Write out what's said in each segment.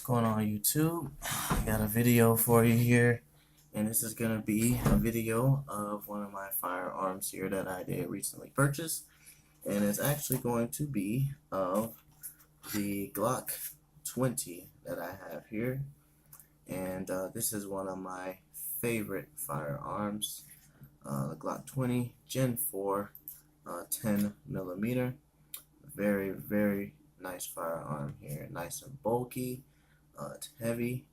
going on YouTube? I got a video for you here, and this is going to be a video of one of my firearms here that I did recently purchase, and it's actually going to be of the Glock 20 that I have here, and this is one of my favorite firearms, the Glock 20 Gen 4 10 millimeter. Very nice firearm here, nice and bulky. It's heavy.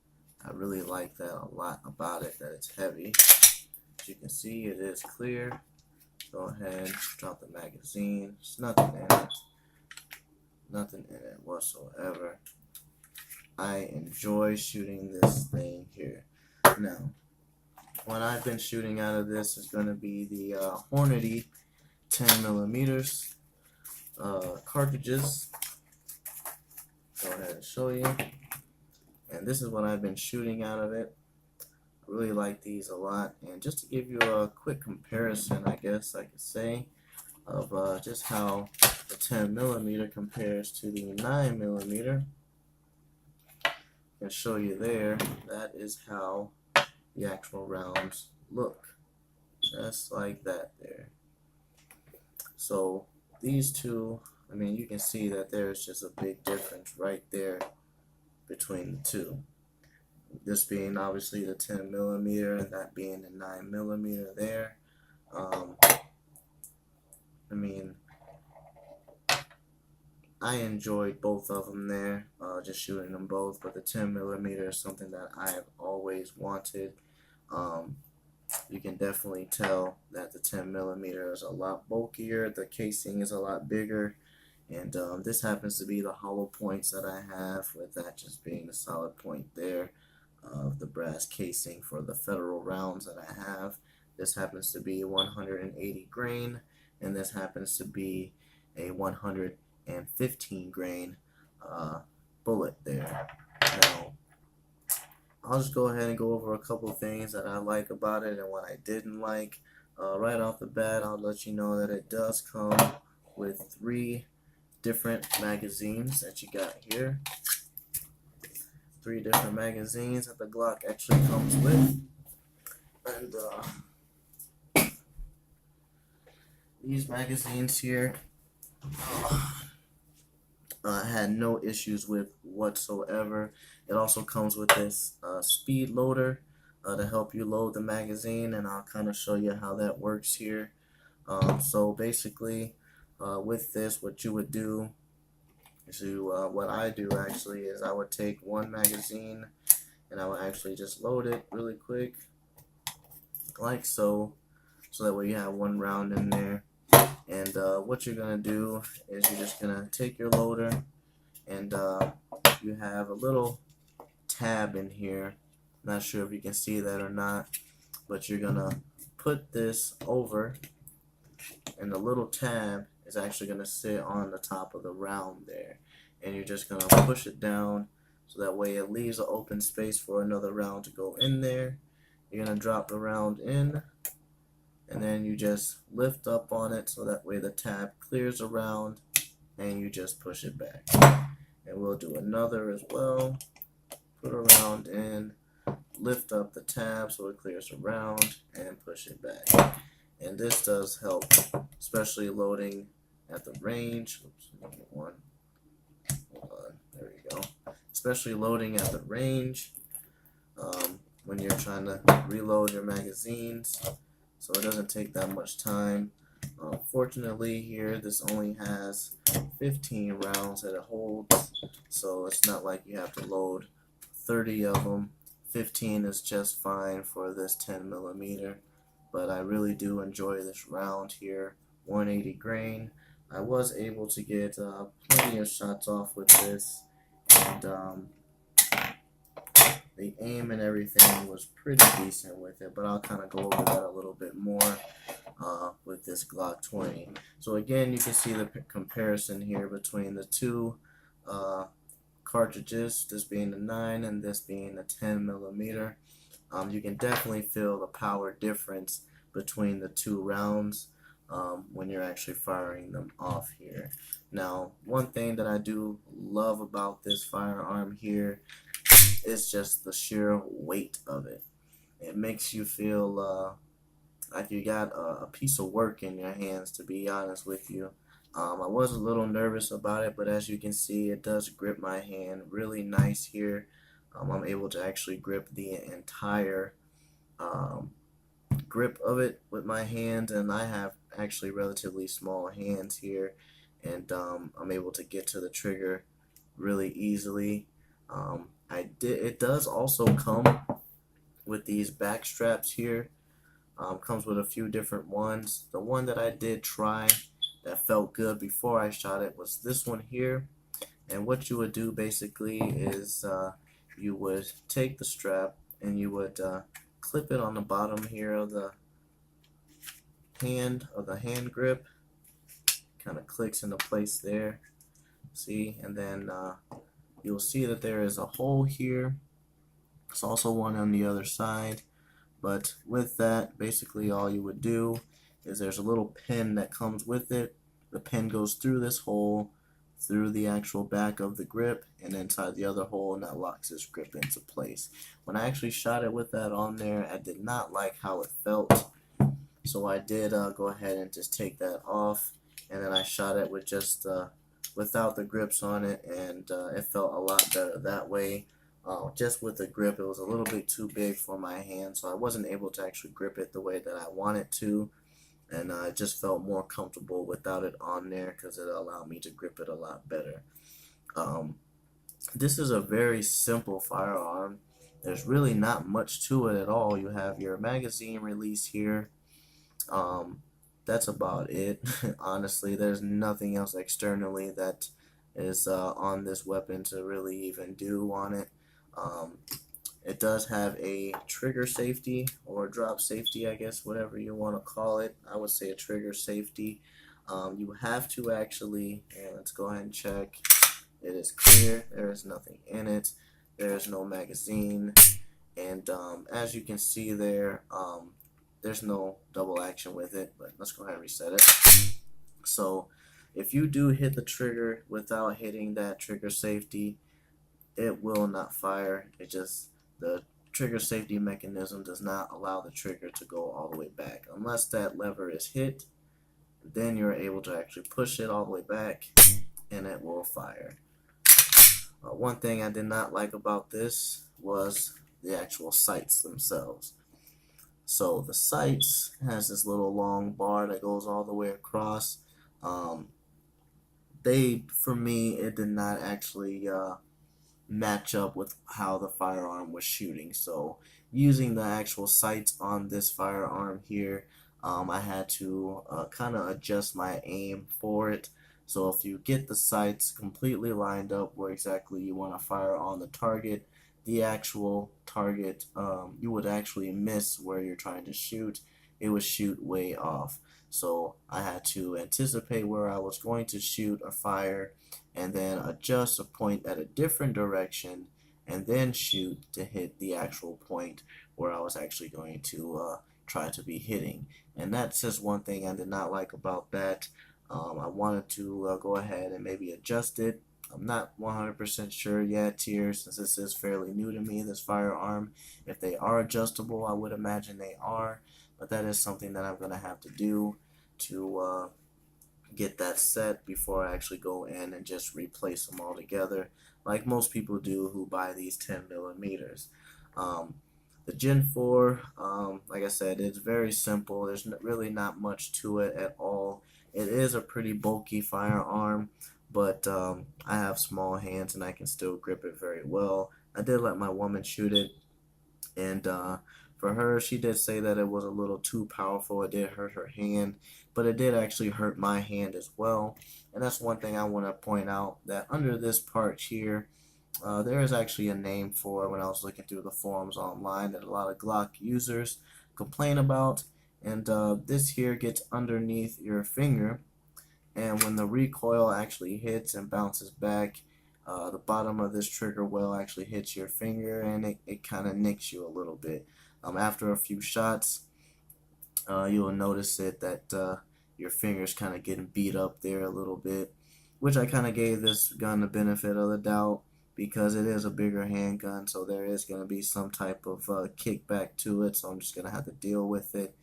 I really like that a lot about it, that it's heavy. As you can see, it is clear. Go ahead, drop the magazine. There's nothing in it. Nothing in it whatsoever. I enjoy shooting this thing here. Now, what I've been shooting out of this is going to be the Hornady 10 millimeters cartridges. Go ahead and show you. And this is what I've been shooting out of it. I really like these a lot. And just to give you a quick comparison, I guess I could say, of just how the 10 millimeter compares to the 9 millimeter. I can show you there. That is how the actual rounds look. Just like that there. So these two, I mean, you can see that there's just a big difference right there between the two. This being obviously the 10 millimeter and that being the 9 millimeter there. I mean, I enjoyed both of them there, just shooting them both, but the 10 millimeter is something that I have always wanted. You can definitely tell that the 10 millimeter is a lot bulkier, the casing is a lot bigger, and this happens to be the hollow points that I have, with that just being the solid point there of the brass casing for the federal rounds that I have. This happens to be 180 grain, and this happens to be a 115 grain bullet there. Now, I'll just go ahead and go over a couple of things that I like about it and what I didn't like. Right off the bat, I'll let you know that it does come with 3 different magazines that you got here. 3 different magazines that the Glock actually comes with. And these magazines here, I had no issues with whatsoever. It also comes with this speed loader to help you load the magazine, and I'll kind of show you how that works here. So basically, with this, what you would do is what I do actually is I would take one magazine and I would actually just load it really quick, like so that way you have 1 round in there. And what you're gonna do is you're just gonna take your loader, and you have a little tab in here. Not sure if you can see that or not, but you're gonna put this over, and the little tab is actually gonna sit on the top of the round there, and you're just gonna push it down so that way it leaves an open space for another round to go in there. You're gonna drop the round in, and then you just lift up on it so that way the tab clears around, and you just push it back. And we'll do another as well. Put a round in, lift up the tab so it clears around, and push it back. And this does help, especially loading at the range. Oops, one. Hold on, there we go. Especially loading at the range when you're trying to reload your magazines. So it doesn't take that much time. Fortunately here, this only has 15 rounds that it holds, so it's not like you have to load 30 of them. 15 is just fine for this 10 millimeter, but I really do enjoy this round here. 180 grain. I was able to get plenty of shots off with this, and the aim and everything was pretty decent with it, but I'll kind of go over that a little bit more with this Glock 20. So again, you can see the comparison here between the 2 cartridges, this being the 9 and this being the 10 millimeter. You can definitely feel the power difference between the 2 rounds when you're actually firing them off here. Now, one thing that I do love about this firearm here it's just the sheer weight of it. It makes you feel like you got a piece of work in your hands, to be honest with you. I was a little nervous about it, but as you can see, it does grip my hand really nice here. I'm able to actually grip the entire um, grip of it with my hand, and I have actually relatively small hands here, and I'm able to get to the trigger really easily. It does also come with these back straps here. Comes with a few different ones. The one that I did try that felt good before I shot it was this one here. And what you would do basically is you would take the strap and you would clip it on the bottom here of the hand grip. Kind of clicks into place there. See, and then you'll see that there is a hole here. There's also one on the other side. But with that, basically all you would do is there's a little pin that comes with it. The pin goes through this hole, through the actual back of the grip, and inside the other hole, and that locks this grip into place. When I actually shot it with that on there, I did not like how it felt. So I did go ahead and just take that off, and then I shot it with just without the grips on it, and it felt a lot better that way. Just with the grip, it was a little bit too big for my hand, so I wasn't able to actually grip it the way that I wanted to, and I just felt more comfortable without it on there because it allowed me to grip it a lot better. Um, this is a very simple firearm. There's really not much to it at all. You have your magazine release here. Um, that's about it. Honestly, there's nothing else externally that is on this weapon to really even do on it. Um, it does have a trigger safety or drop safety, I guess, whatever you want to call it. I would say a trigger safety. You have to actually, let's go ahead and check. It is clear. There is nothing in it. There is no magazine. And as you can see there, there's no double action with it, but let's go ahead and reset it. So if you do hit the trigger without hitting that trigger safety, it will not fire. It just, the trigger safety mechanism does not allow the trigger to go all the way back. Unless that lever is hit, then you're able to actually push it all the way back and it will fire. One thing I did not like about this was the actual sights themselves. So the sights has this little long bar that goes all the way across. For me, it did not actually match up with how the firearm was shooting. So using the actual sights on this firearm here, I had to kind of adjust my aim for it. So if you get the sights completely lined up where exactly you want to fire on the target, the actual target, you would actually miss where you're trying to shoot. It would shoot way off. So I had to anticipate where I was going to shoot or fire, and then adjust a point at a different direction, and then shoot to hit the actual point where I was actually going to try to be hitting. And that's just one thing I did not like about that. I wanted to go ahead and maybe adjust it. I'm not 100% sure yet here, since this is fairly new to me, this firearm. If they are adjustable, I would imagine they are, but that is something that I'm going to have to do to get that set before I actually go in and just replace them all together, like most people do who buy these 10 millimeters. The Gen 4, like I said, it's very simple. There's really not much to it at all. It is a pretty bulky firearm, but I have small hands and I can still grip it very well. I did let my woman shoot it, and for her, she did say that it was a little too powerful. It did hurt her hand, but it did actually hurt my hand as well. And that's one thing I want to point out, that under this part here, there is actually a name for, when I was looking through the forums online, that a lot of Glock users complain about. And this here gets underneath your finger, and when the recoil actually hits and bounces back, the bottom of this trigger well actually hits your finger, and it kind of nicks you a little bit. After a few shots, you'll notice that your fingers kind of getting beat up there a little bit, which I kind of gave this gun the benefit of the doubt. because it is a bigger handgun, so there is going to be some type of kickback to it, so I'm just going to have to deal with it.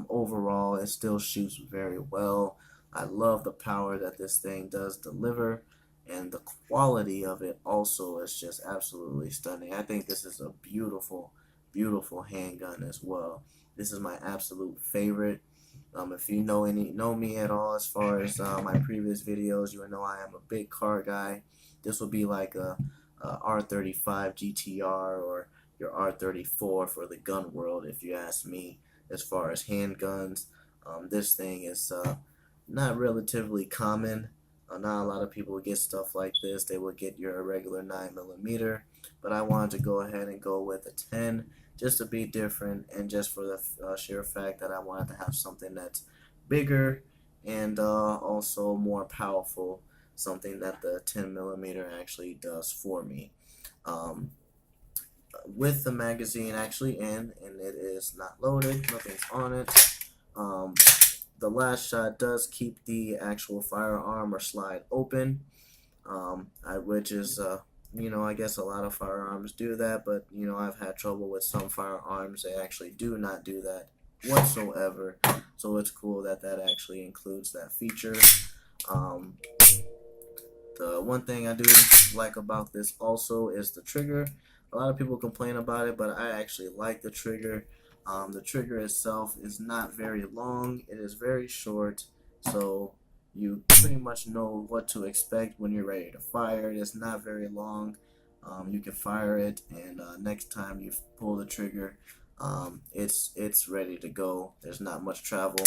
Overall, it still shoots very well. I love the power that this thing does deliver, and the quality of it also is just absolutely stunning. I think this is a beautiful, beautiful handgun as well. This is my absolute favorite. If you know me at all as far as my previous videos, you would know I am a big car guy. This will be like a R35 GTR or your R34 for the gun world, if you ask me. As far as handguns, this thing is not relatively common. Not a lot of people get stuff like this. They would get your regular 9mm, but I wanted to go ahead and go with a 10 just to be different, and just for the sheer fact that I wanted to have something that's bigger and also more powerful, something that the 10mm actually does for me. Um, with the magazine actually in, and it is not loaded, nothing's on it. Um, the last shot does keep the actual firearm or slide open, which is, I guess a lot of firearms do that, but, I've had trouble with some firearms. They actually do not do that whatsoever. So it's cool that that actually includes that feature. Um, the one thing I do like about this also is the trigger. A lot of people complain about it, but I actually like the trigger. The trigger itself is not very long. It is very short, so you pretty much know what to expect when you're ready to fire. It is not very long. You can fire it, and next time you pull the trigger, it's ready to go. There's not much travel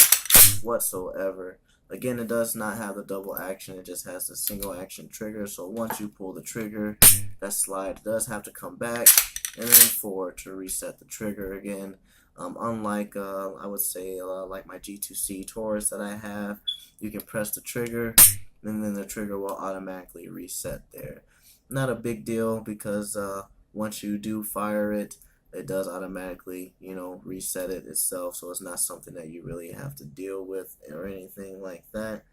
whatsoever. Again, it does not have the double action, it just has the single action trigger. So once you pull the trigger, that slide does have to come back and then forward to reset the trigger again. Unlike, I would say, like my G2C Taurus that I have, you can press the trigger and then the trigger will automatically reset there. Not a big deal because once you do fire it, it does automatically, reset it itself. So it's not something that you really have to deal with or anything like that.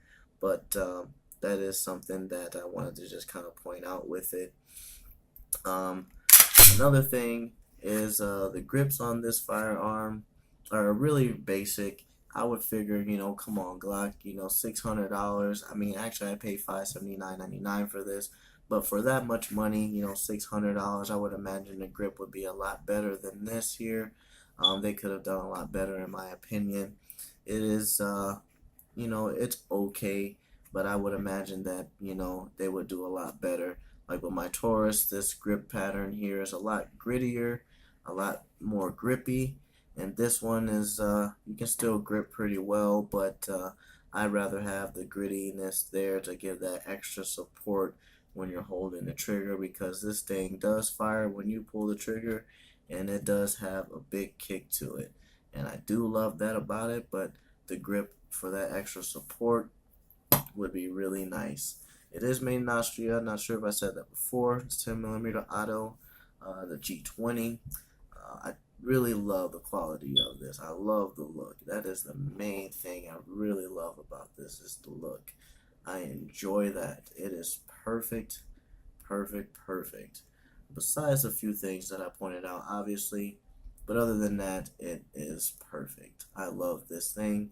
But that is something that I wanted to just kind of point out with it. Um, Another thing is the grips on this firearm are really basic. I would figure, come on, Glock, $600. I mean, actually, I paid $579.99 for this, but for that much money, $600, I would imagine the grip would be a lot better than this here. They could have done a lot better, in my opinion. It is, it's okay, but I would imagine that, they would do a lot better. Like with my Taurus, this grip pattern here is a lot grittier, a lot more grippy, and this one is, you can still grip pretty well, but I'd rather have the grittiness there to give that extra support when you're holding the trigger, because this thing does fire when you pull the trigger, and it does have a big kick to it. And I do love that about it, but the grip for that extra support would be really nice. It is made in Austria. Not sure if I said that before. It's 10mm auto, the G20. I really love the quality of this. I love the look. That is the main thing I really love about this, is the look. I enjoy that. It is perfect, perfect, perfect. Besides a few things that I pointed out, obviously, but other than that, it is perfect. I love this thing.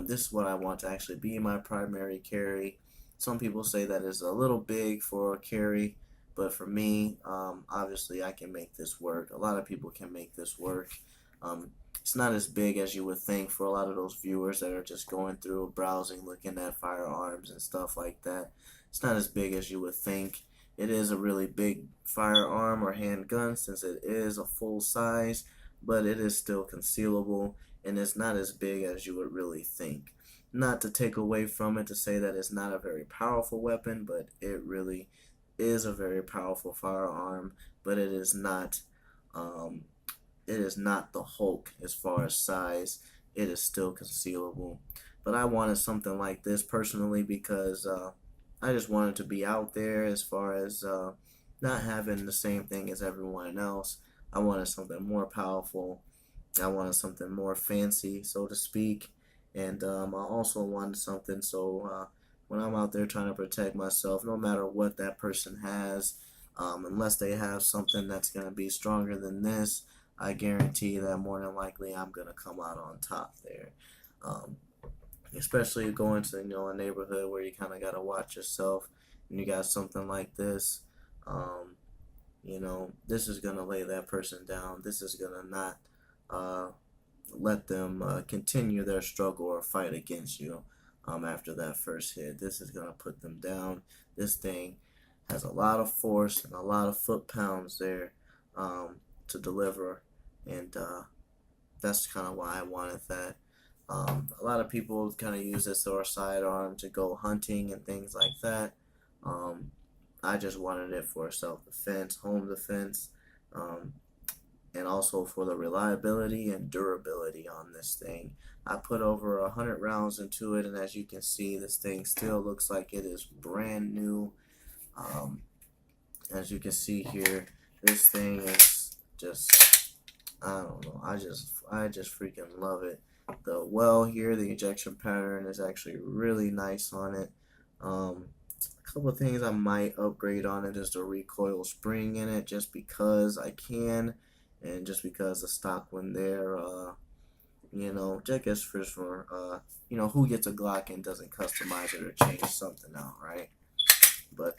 This is what I want to actually be my primary carry. Some people say that it's a little big for a carry, but for me, obviously I can make this work. A lot of people can make this work. It's not as big as you would think for a lot of those viewers that are just going through, browsing, looking at firearms and stuff like that. It's not as big as you would think. It is a really big firearm or handgun since it is a full size, but it is still concealable, and it's not as big as you would really think. Not to take away from it to say that it's not a very powerful weapon, but it really is a very powerful firearm, but um, it is not the Hulk as far as size. It is still concealable. But I wanted something like this personally because I just wanted to be out there as far as not having the same thing as everyone else. I wanted something more powerful. I wanted something more fancy, so to speak. And I also wanted something so when I'm out there trying to protect myself, no matter what that person has, Unless they have something that's going to be stronger than this, I guarantee that more than likely I'm going to come out on top there. Um, Especially going to a neighborhood where you kind of got to watch yourself, and you got something like this. Um, this is gonna lay that person down. This is gonna not uh, let them continue their struggle or fight against you after that first hit. This is gonna put them down. This thing has a lot of force and a lot of foot pounds there to deliver, and that's kind of why I wanted that. A lot of people kind of use this or sidearm to go hunting and things like that. Um, I just wanted it for self-defense, home defense, um, and also for the reliability and durability on this thing. I put over 100 rounds into it, and as you can see, this thing still looks like it is brand new. Um, as you can see here, this thing is just, I don't know, I just freaking love it. The well here, the ejection pattern is actually really nice on it. A couple of things I might upgrade on it is the recoil spring in it, just because I can, and just because the stock one there, just guess who gets a Glock and doesn't customize it or change something out, right? But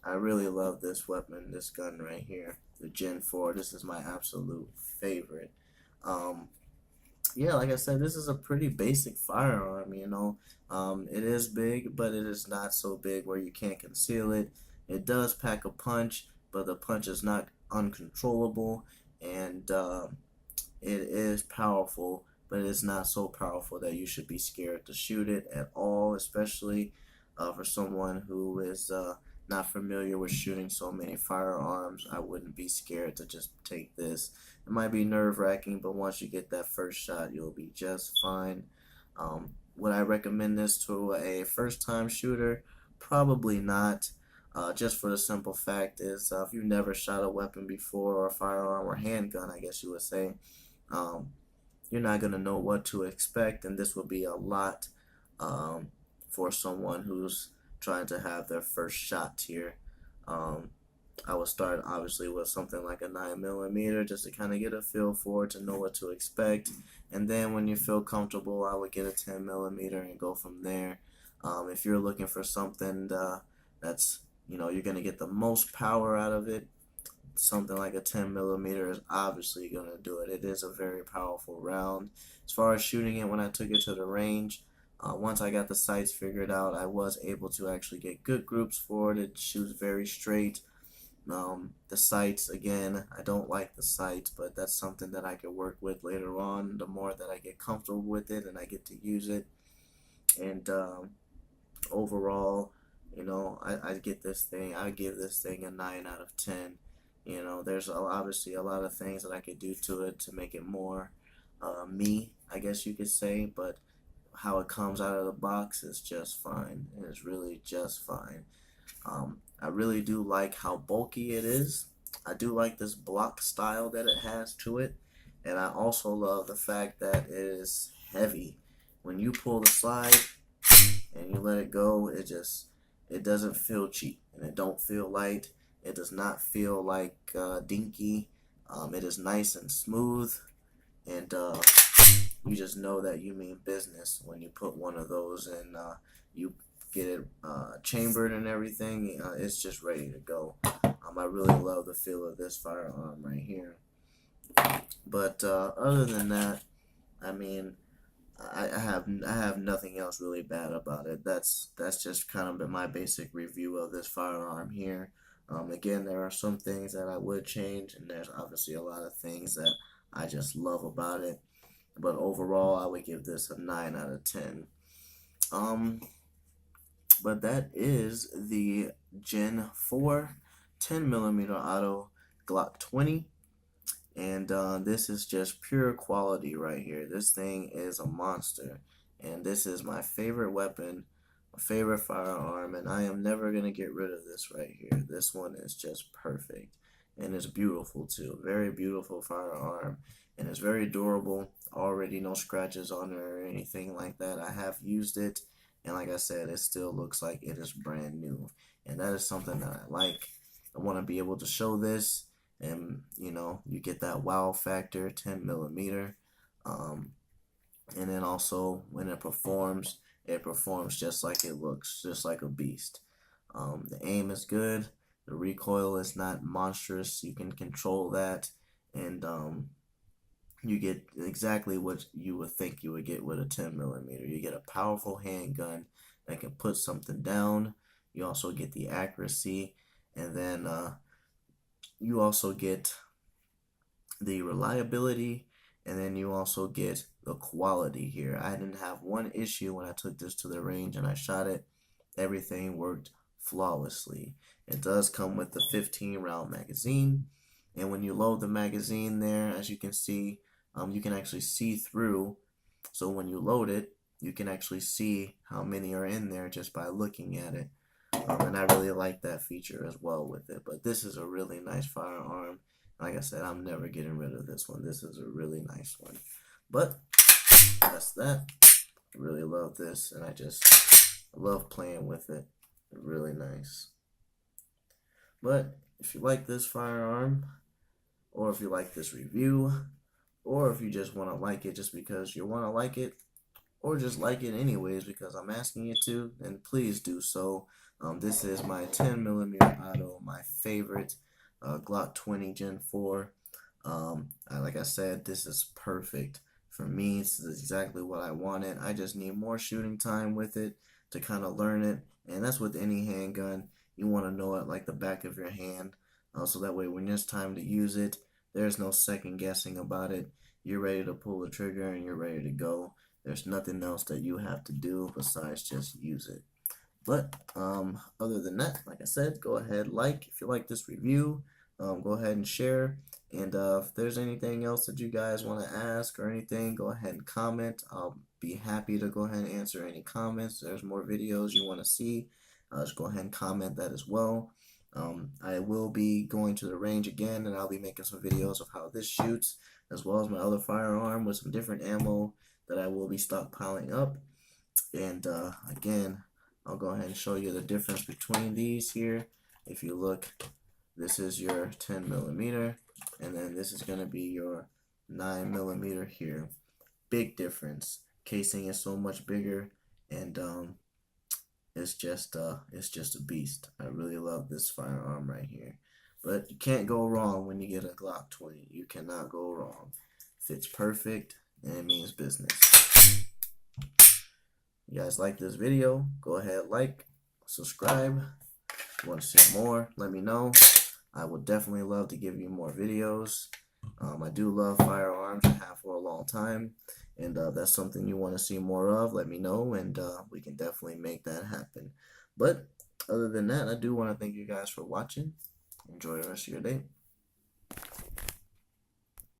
I really love this weapon, this gun right here, the Gen 4. This is my absolute favorite. Yeah, like I said, this is a pretty basic firearm. It is big, but it is not so big where you can't conceal it. It does pack a punch, but the punch is not uncontrollable, and it is powerful, but it is not so powerful that you should be scared to shoot it at all, especially for someone who is not familiar with shooting so many firearms. I wouldn't be scared to just take this. It might be nerve-wracking, but once you get that first shot, you'll be just fine. Would I recommend this to a first-time shooter? Probably not. Just for the simple fact is, if you've never shot a weapon before, or a firearm or handgun, I guess you would say, um, you're not going to know what to expect, and this will be a lot for someone who's trying to have their first shot here. Um, I would start obviously with something like a 9mm just to kind of get a feel for it, to know what to expect, and then when you feel comfortable, I would get a 10mm and go from there. If you're looking for something that's you're gonna get the most power out of it, something like a 10mm is obviously gonna do it. It is a very powerful round. As far as shooting it, when I took it to the range, once I got the sights figured out, I was able to actually get good groups for it. It shoots very straight. The sights, again, I don't like the sights, but that's something that I could work with later on. The more that I get comfortable with it and I get to use it, and overall, I give this thing a 9 out of 10. There's obviously a lot of things that I could do to it to make it more me, I guess you could say, but how it comes out of the box is just fine. It is really just fine. I really do like how bulky it is. I do like this block style that it has to it, and I also love the fact that it is heavy. When you pull the slide and you let it go, it doesn't feel cheap, and it don't feel light. It does not feel like dinky. It is nice and smooth, and you just know that you mean business when you put one of those in. You get it chambered and everything. It's just ready to go. I really love the feel of this firearm right here. But other than that, I mean, I have nothing else really bad about it. That's just kind of my basic review of this firearm here. Again, there are some things that I would change, and there's obviously a lot of things that I just love about it. But overall, I would give this a 9 out of 10. But that is the Gen 4 10mm auto Glock 20. And this is just pure quality right here. This thing is a monster. And this is my favorite weapon, my favorite firearm, and I am never going to get rid of this right here. This one is just perfect. And it's beautiful too. Very beautiful firearm. And it's very durable. Already no scratches on it or anything like that. I have used it, and like I said, it still looks like it is brand new. And that is something that I like. want to be able to show this, and you get that wow factor, 10 millimeter. And then also when it performs just like it looks, just like a beast. The aim is good. The recoil is not monstrous. You can control that, and you get exactly what you would think you would get with a 10 millimeter. You get a powerful handgun that can put something down. You also get the accuracy, and then you also get the reliability, and then you also get the quality here. I didn't have one issue when I took this to the range and I shot it. Everything worked flawlessly. It does come with the 15 round magazine, and when you load the magazine there, as you can see, you can actually see through. So when you load it, you can actually see how many are in there just by looking at it. And I really like that feature as well with it. But this is a really nice firearm. Like I said, I'm never getting rid of this one. This is a really nice one. But that's that. I really love this, and I love playing with it. Really nice. But if you like this firearm, or if you like this review, or if you just want to like it just because you want to like it, or just like it anyways because I'm asking you to, then please do so. This is my 10 millimeter auto, my favorite Glock 20 Gen 4. Like I said, this is perfect for me. This is exactly what I wanted. I just need more shooting time with it to kind of learn it, and that's with any handgun. You want to know it like the back of your hand, so that way when it's time to use it, there's no second guessing about it. You're ready to pull the trigger and you're ready to go. There's nothing else that you have to do besides just use it. But other than that, like I said, go ahead, if you like this review, go ahead and share. And if there's anything else that you guys want to ask or anything, go ahead and comment. I'll be happy to go ahead and answer any comments. If there's more videos you want to see, just go ahead and comment that as well. I will be going to the range again, and I'll be making some videos of how this shoots, as well as my other firearm with some different ammo that I will be stockpiling up. And again, I'll go ahead and show you the difference between these here. If you look, this is your 10 millimeter, and then this is going to be your 9 millimeter here. Big difference. Casing is so much bigger, and it's just a beast. I really love this firearm right here. But you can't go wrong when you get a Glock 20. You cannot go wrong. Fits perfect, and it means business. You guys like this video, go ahead, subscribe. If you want to see more, let me know. I would definitely love to give you more videos. I do love firearms, I have for a long time, and that's something you want to see more of, let me know, and we can definitely make that happen. But other than that, I do want to thank you guys for watching. Enjoy the rest of your day.